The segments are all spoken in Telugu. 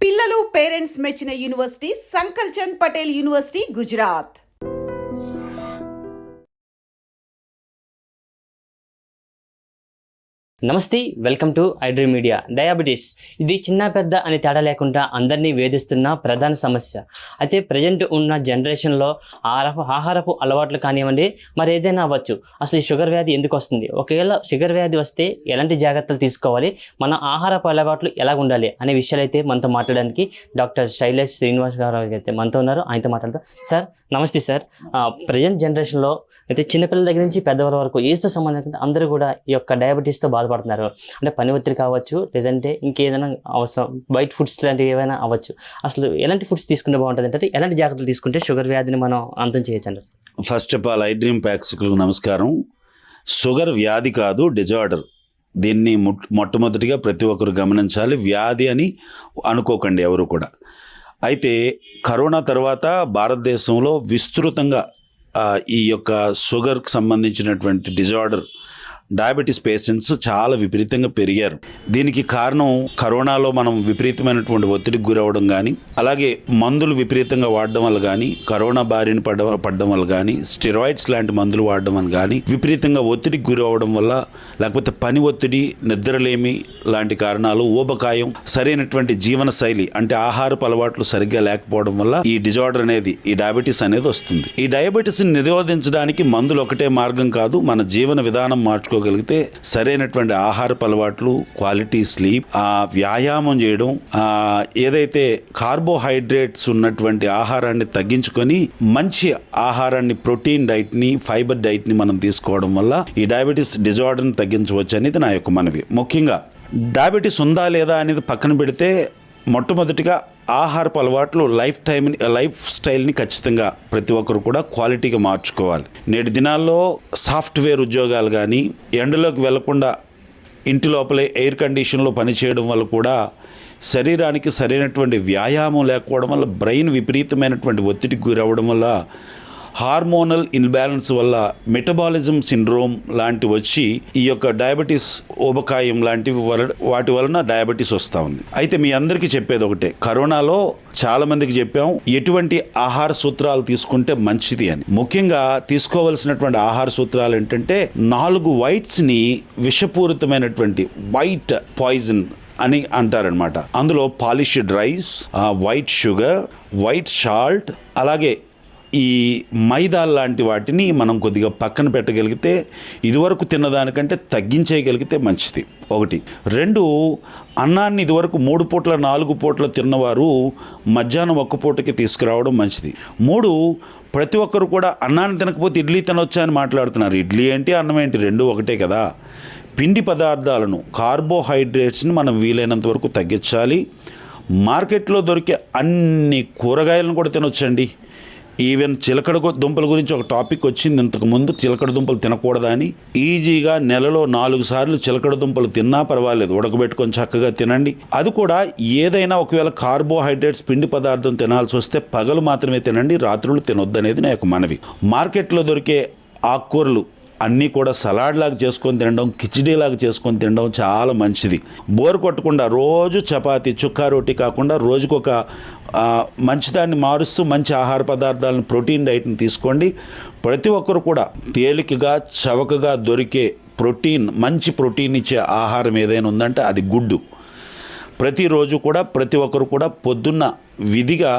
పిల్లలు పేరెంట్స్ మెచ్చిన యూనివర్సిటీ సంకల్ చంద్ పటేల్ యూనివర్సిటీ గుజరాత్. నమస్తే, welcome to iDream media. Diabetes ఇది చిన్న పెద్ద అని తేడా లేకుండా అందరినీ వేధిస్తున్న ప్రధాన సమస్య. అయితే ప్రజెంట్ ఉన్న జనరేషన్లో ఆహారపు అలవాట్లు కానివ్వండి, మరి ఏదైనా అవ్వచ్చు, అసలు ఈ షుగర్ వ్యాధి ఎందుకు వస్తుంది, ఒకవేళ షుగర్ వ్యాధి వస్తే ఎలాంటి జాగ్రత్తలు తీసుకోవాలి, మన ఆహారపు అలవాట్లు ఎలా ఉండాలి అనే విషయాలు అయితే మనతో మాట్లాడడానికి డాక్టర్ శైలేష్ శ్రీనివాస్ గారు అయితే మనతో ఉన్నారు. ఆయనతో మాట్లాడతాం. సార్ నమస్తే సార్. ప్రజెంట్ జనరేషన్లో అయితే చిన్నపిల్లల దగ్గర నుంచి పెద్దవాళ్ళ వరకు ఏజ్తో సంబంధించిన అందరూ కూడా ఈ యొక్క డయాబెటీస్తో బాధపడుతున్నారు. అంటే పని ఒత్తిడి కావచ్చు, లేదంటే ఇంకేదైనా అవసరం వైట్ ఫుడ్స్ లాంటివి ఏమైనా అవ్వచ్చు. అసలు ఎలాంటి ఫుడ్స్ తీసుకుంటే బాగుంటుంది, అంటే ఎలాంటి జాగ్రత్తలు తీసుకుంటే షుగర్ వ్యాధిని మనం అంతం చేయొచ్చు అంటారు? ఫస్ట్ ఆఫ్ ఆల్ ఐడ్రీమ్ ప్రేక్షకులకు నమస్కారం. షుగర్ వ్యాధి కాదు, డిజార్డర్. దీన్ని మొట్టమొదటిగా ప్రతి ఒక్కరు గమనించాలి. వ్యాధి అని అనుకోకండి ఎవరు కూడా. అయితే కరోనా తర్వాత భారతదేశంలో విస్తృతంగా ఈ యొక్క షుగర్కి సంబంధించినటువంటి డిజార్డర్ డయాబెటీస్ పేషెంట్స్ చాలా విపరీతంగా పెరిగారు. దీనికి కారణం కరోనాలో మనం విపరీతమైనటువంటి ఒత్తిడికి గురవడం కానీ, అలాగే మందులు విపరీతంగా వాడడం వల్ల కానీ, కరోనా బారిన పడడం వల్ల కానీ, స్టెరాయిడ్స్ లాంటి మందులు వాడడం వల్ల కానీ, విపరీతంగా ఒత్తిడికి గురవడం వల్ల, లేకపోతే పని ఒత్తిడి, నిద్రలేమి లాంటి కారణాలు, ఊబకాయం, సరైనటువంటి జీవన శైలి అంటే ఆహారపు అలవాట్లు సరిగ్గా లేకపోవడం వల్ల ఈ డిజార్డర్ అనేది, ఈ డయాబెటీస్ అనేది వస్తుంది. ఈ డయాబెటీస్ని నిరోధించడానికి మందులు ఒకటే మార్గం కాదు. మన జీవన విధానం మార్చుకోగలిగితే, సరైనటువంటి ఆహారపు అలవాట్లు, క్వాలిటీ స్లీప్, వ్యాయామం చేయడం, ఏదైతే కార్బోహైడ్రేట్స్ ఉన్నటువంటి ఆహారాన్ని తగ్గించుకొని మంచి ఆహారాన్ని, ప్రోటీన్ డైట్ని, ఫైబర్ డైట్ని మనం తీసుకోవడం వల్ల ఈ డయాబెటీస్ డిజార్డర్ని తగ్గించవచ్చు అనేది నా యొక్క మనవి. ముఖ్యంగా డయాబెటీస్ ఉందా లేదా అనేది పక్కన పెడితే, మొట్టమొదటిగా ఆహారపు అలవాట్లు, లైఫ్ స్టైల్ని ఖచ్చితంగా ప్రతి ఒక్కరు కూడా క్వాలిటీగా మార్చుకోవాలి. నేటి దినాల్లో సాఫ్ట్వేర్ ఉద్యోగాలు కానీ, ఎండలోకి వెళ్లకుండా ఇంటి లోపలే ఎయిర్ కండిషన్లో పనిచేయడం వల్ల కూడా శరీరానికి సరైనటువంటి వ్యాయామం లేకపోవడం వల్ల, బ్రెయిన్ విపరీతమైనటువంటి ఒత్తిడికి గురవడం వల్ల, హార్మోనల్ ఇన్బ్యాలెన్స్ వల్ల మెటబాలిజం సిండ్రోమ్ లాంటివి వచ్చి ఈ యొక్క డయాబెటీస్, ఊబకాయం లాంటివి వాటి వలన డయాబెటీస్ వస్తూ ఉంది. అయితే మీ అందరికీ చెప్పేది ఒకటే, కరోనాలో చాలా మందికి చెప్పాం ఎటువంటి ఆహార సూత్రాలు తీసుకుంటే మంచిది అని. ముఖ్యంగా తీసుకోవలసినటువంటి ఆహార సూత్రాలు ఏంటంటే, 4 వైట్స్ని విషపూరితమైనటువంటి వైట్ పాయిజన్ అని అంటారనమాట. అందులో polished rice, white sugar, white salt, అలాగే ఈ మైదా లాంటి వాటిని మనం కొద్దిగా పక్కన పెట్టగలిగితే, ఇదివరకు తిన్నదానికంటే తగ్గించేయగలిగితే మంచిది. 1. 2, అన్నాన్ని ఇదివరకు 3 పూట్ల 4 పూట్ల తిన్నవారు మధ్యాహ్నం 1 పూటకి తీసుకురావడం మంచిది. 3, ప్రతి ఒక్కరు కూడా అన్నాన్ని తినకపోతే ఇడ్లీ తినొచ్చా అని మాట్లాడుతున్నారు. ఇడ్లీ ఏంటి, అన్నం ఏంటి, 2 ఒకటే కదా. పిండి పదార్థాలను, కార్బోహైడ్రేట్స్ని మనం వీలైనంత వరకు తగ్గించాలి. మార్కెట్లో దొరికే అన్ని కూరగాయలను కూడా తినొచ్చండి. ఈవెన్ చిలకడ దుంపల గురించి ఒక టాపిక్ వచ్చింది ఇంతకుముందు, చిలకడ దుంపలు తినకూడదా అని. ఈజీగా నెలలో 4 సార్లు చిలకడ దుంపలు తిన్నా పర్వాలేదు, ఉడకబెట్టుకొని చక్కగా తినండి. అది కూడా ఏదైనా ఒకవేళ కార్బోహైడ్రేట్స్ పిండి పదార్థం తినాల్సి వస్తే పగలు మాత్రమే తినండి, రాత్రులు తినొద్దనేది నా యొక్క మనవి. మార్కెట్లో దొరికే ఆకుకూరలు అన్నీ కూడా సలాడ్ లాగా చేసుకొని తినడం, కిచిడీ లాగా చేసుకొని తినడం చాలా మంచిది. బోర్ కొట్టకుండా రోజు చపాతీ, చుక్కా రోటీ కాకుండా రోజుకొక మంచిదాన్ని మారుస్తూ మంచి ఆహార పదార్థాలను, ప్రోటీన్ డైట్ని తీసుకోండి. ప్రతి ఒక్కరు కూడా తేలికగా, చవకగా దొరికే మంచి ప్రోటీన్ ఇచ్చే ఆహారం ఏదైనా ఉందంటే అది గుడ్డు. ప్రతిరోజు కూడా ప్రతి ఒక్కరు కూడా పొద్దున్న విధిగా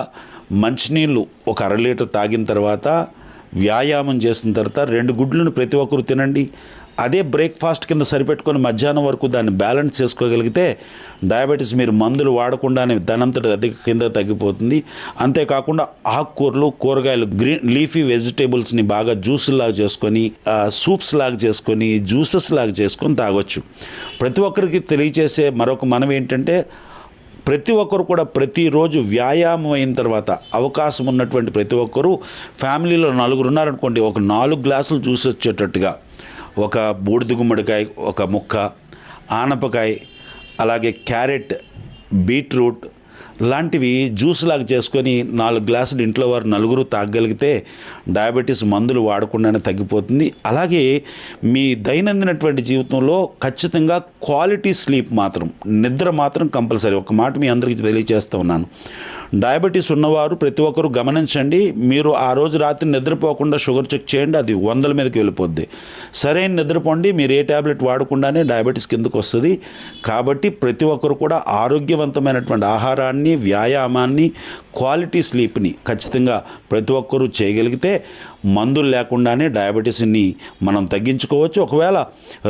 మంచినీళ్ళు ఒక 1/2 లీటర్ తాగిన తర్వాత, వ్యాయామం చేసిన తర్వాత 2 గుడ్లను ప్రతి ఒక్కరు తినండి. అదే బ్రేక్ఫాస్ట్ కింద సరిపెట్టుకొని మధ్యాహ్నం వరకు దాన్ని బ్యాలెన్స్ చేసుకోగలిగితే డయాబెటీస్ మీరు మందులు వాడకుండానే దానంతటి అది కింద తగ్గిపోతుంది. అంతేకాకుండా ఆకుకూరలు, కూరగాయలు, గ్రీన్ లీఫీ వెజిటేబుల్స్ని బాగా జ్యూసులాగా చేసుకొని, సూప్స్ లాగా చేసుకొని, జ్యూసెస్ లాగా చేసుకొని తాగొచ్చు. ప్రతి ఒక్కరికి తెలియచేసే మరొక మనం ఏంటంటే, ప్రతి ఒక్కరు కూడా ప్రతిరోజు వ్యాయామం అయిన తర్వాత, అవకాశం ఉన్నటువంటి ప్రతి ఒక్కరూ, ఫ్యామిలీలో 4 ఉన్నారనుకోండి, ఒక 4 గ్లాసులు జ్యూస్ వచ్చేటట్టుగా, ఒక బూడిద గుమ్మడికాయ ఒక ముక్క, ఆనపకాయ, అలాగే క్యారెట్, బీట్రూట్, లాంటివి జ్యూస్ లాగా చేసుకొని 4 గ్లాసులు ఇంట్లో వారు నలుగురు తాగగలిగితే డయాబెటీస్ మందులు వాడకుండానే తగ్గిపోతుంది. అలాగే మీ దైనందినటువంటి జీవితంలో ఖచ్చితంగా క్వాలిటీ స్లీప్ మాత్రం, నిద్ర మాత్రం కంపల్సరీ. ఒక మాట మీ అందరికీ తెలియజేస్తూ ఉన్నాను, డయాబెటీస్ ఉన్నవారు ప్రతి ఒక్కరు గమనించండి. మీరు ఆ రోజు రాత్రి నిద్రపోకుండా షుగర్ చెక్ చేయండి, అది 100 మీదకి వెళ్ళిపోద్ది. సరైన నిద్రపోండి, మీరు ఏ ట్యాబ్లెట్ వాడకుండానే డయాబెటీస్ కిందకు వస్తుంది. కాబట్టి ప్రతి ఒక్కరు కూడా ఆరోగ్యవంతమైనటువంటి ఆహారాన్ని, వ్యాయామాన్ని, క్వాలిటీ స్లీప్ని ఖచ్చితంగా ప్రతి ఒక్కరూ చేయగలిగితే మందులు లేకుండానే డయాబెటీస్ని మనం తగ్గించుకోవచ్చు. ఒకవేళ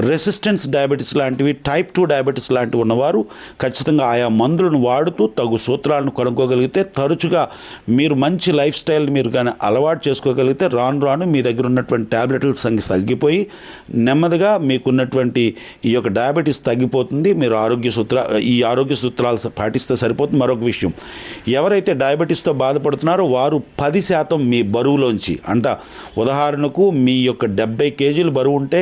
రెసిస్టెన్స్ డయాబెటీస్ లాంటివి, టైప్ 2 డయాబెటీస్ లాంటివి ఉన్నవారు ఖచ్చితంగా ఆయా మందులను వాడుతూ తగు సూత్రాలను కనుక్కోగలిగితే, తరచుగా మీరు మంచి లైఫ్ స్టైల్ని మీరు కానీ అలవాటు చేసుకోగలిగితే రాను రాను మీ దగ్గర ఉన్నటువంటి ట్యాబ్లెట్ల సంఖ్య తగ్గిపోయి నెమ్మదిగా మీకున్నటువంటి ఈ యొక్క డయాబెటీస్ తగ్గిపోతుంది. మీరు ఈ ఆరోగ్య సూత్రాలు పాటిస్తే సరిపోతుంది. మరొక విషయం, ఎవరైతే డయాబెటీస్తో బాధపడుతున్నారో వారు 10% మీ బరువులోంచి, ఉదాహరణకు మీ యొక్క 70 కేజీలు బరువు ఉంటే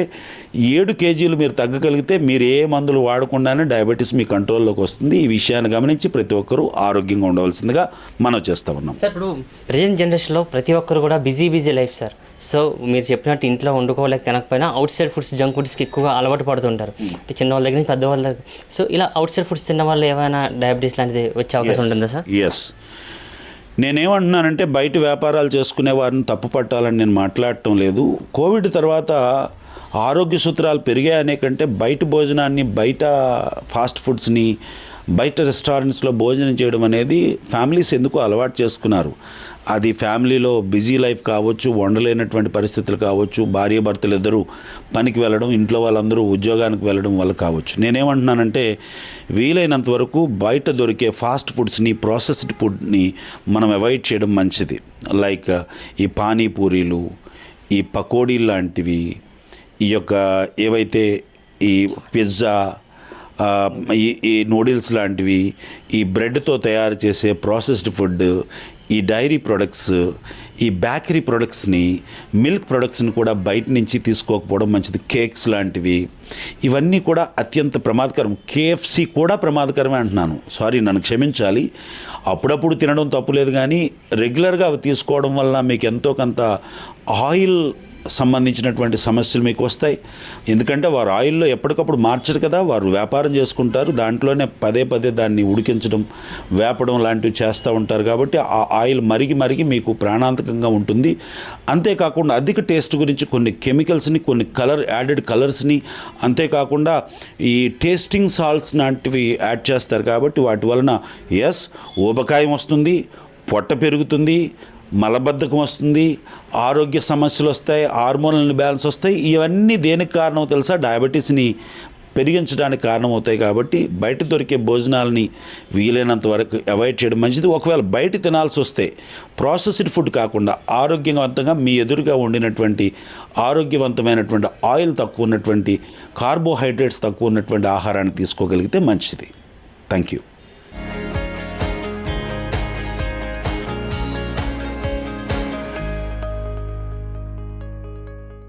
7 కేజీలు మీరు తగ్గగలిగితే మీరు ఏ మందులు వాడకుండానే డయాబెటీస్ మీ కంట్రోల్లోకి వస్తుంది. ఈ విషయాన్ని గమనించి ప్రతి ఒక్కరూ ఆరోగ్యంగా ఉండవలసిందిగా మనం చేస్తూ ఉన్నాం. సార్, ఇప్పుడు ప్రజెంట్ జనరేషన్లో ప్రతి ఒక్కరు కూడా బిజీ లైఫ్ సార్. సో మీరు చెప్పినట్టు ఇంట్లో వండుకోలేక తినకపోయినా అవుట్ సైడ్ ఫుడ్స్, జంక్ ఫుడ్స్కి ఎక్కువగా అలవాటు పడుతుంటారు. అంటే చిన్నవాళ్ళ దగ్గర నుంచి పెద్దవాళ్ళ దగ్గర. సో ఇలా అవుట్ సైడ్ ఫుడ్స్ తిన్న వాళ్ళు ఏమైనా డయాబెటీస్ లాంటిది వచ్చే అవకాశం ఉంటుందా సార్? ఎస్, నేనేమంటున్నానంటే బయట వ్యాపారాలు చేసుకునే వారిని తప్పు పట్టాలని నేను మాట్లాడటం లేదు. కోవిడ్ తర్వాత ఆరోగ్య సూత్రాలు పెరిగాయనే కంటే బయట భోజనాన్ని, బయట ఫాస్ట్ ఫుడ్స్ని, బయట రెస్టారెంట్స్లో భోజనం చేయడం అనేది ఫ్యామిలీస్ ఎందుకు అలవాటు చేసుకున్నారు. అది ఫ్యామిలీలో బిజీ లైఫ్ కావచ్చు, వండలేనటువంటి పరిస్థితులు కావచ్చు, భార్య భర్తలు ఇద్దరు పనికి వెళ్ళడం, ఇంట్లో వాళ్ళందరూ ఉద్యోగానికి వెళ్ళడం వల్ల కావచ్చు. నేనేమంటున్నానంటే వీలైనంత వరకు బయట దొరికే ఫాస్ట్ ఫుడ్స్ని, ప్రాసెస్డ్ ఫుడ్ని మనం అవాయిడ్ చేయడం మంచిది. లైక్ ఈ పానీపూరీలు, ఈ పకోడీలు లాంటివి, ఈ యొక్క ఏవైతే ఈ పిజ్జా, ఈ నూడిల్స్ లాంటివి, ఈ బ్రెడ్తో తయారు చేసే ప్రాసెస్డ్ ఫుడ్, ఈ డైరీ ప్రొడక్ట్స్, ఈ బేకరీ ప్రొడక్ట్స్ని, మిల్క్ ప్రొడక్ట్స్ని కూడా బయట నుంచి తీసుకోకపోవడం మంచిది. కేక్స్ లాంటివి ఇవన్నీ కూడా అత్యంత ప్రమాదకరం. KFC కూడా ప్రమాదకరమే అంటున్నాను, సారీ నన్ను క్షమించాలి. అప్పుడప్పుడు తినడం తప్పులేదు, కానీ రెగ్యులర్గా అవి తీసుకోవడం వల్ల మీకు ఎంతో కొంత ఆయిల్ సంబంధించినటువంటి సమస్యలు మీకు వస్తాయి. ఎందుకంటే వారు ఆయిల్లో ఎప్పటికప్పుడు మార్చరు కదా, వారు వ్యాపారం చేసుకుంటారు, దాంట్లోనే పదే దాన్ని ఉడికించడం, వేపడం లాంటివి చేస్తూ ఉంటారు. కాబట్టి ఆ ఆయిల్ మరిగి మీకు ప్రాణాంతకంగా ఉంటుంది. అంతేకాకుండా అధిక టేస్ట్ గురించి కొన్ని కెమికల్స్ని, కొన్ని యాడెడ్ కలర్స్ని, అంతేకాకుండా ఈ టేస్టింగ్ సాల్ట్స్ లాంటివి యాడ్ చేస్తారు. కాబట్టి వాటి వలన ఊబకాయం వస్తుంది, పొట్ట పెరుగుతుంది, మలబద్ధకం వస్తుంది, ఆరోగ్య సమస్యలు వస్తాయి, హార్మోనల్ బ్యాలెన్స్ వస్తాయి. ఇవన్నీ దేనికి కారణం తెలుసా? డయాబెటీస్ని పెరిగించడానికి కారణమవుతాయి. కాబట్టి బయట దొరికే భోజనాలని వీలైనంత వరకు అవాయిడ్ చేయడం మంచిది. ఒకవేళ బయట తినాల్సి వస్తే ప్రాసెస్డ్ ఫుడ్ కాకుండా ఆరోగ్యవంతంగా మీ ఎదురుగా వండినటువంటి ఆరోగ్యవంతమైనటువంటి ఆయిల్ తక్కువ ఉన్నటువంటి, కార్బోహైడ్రేట్స్ తక్కువ ఉన్నటువంటి ఆహారాన్ని తీసుకోగలిగితే మంచిది. Thank you.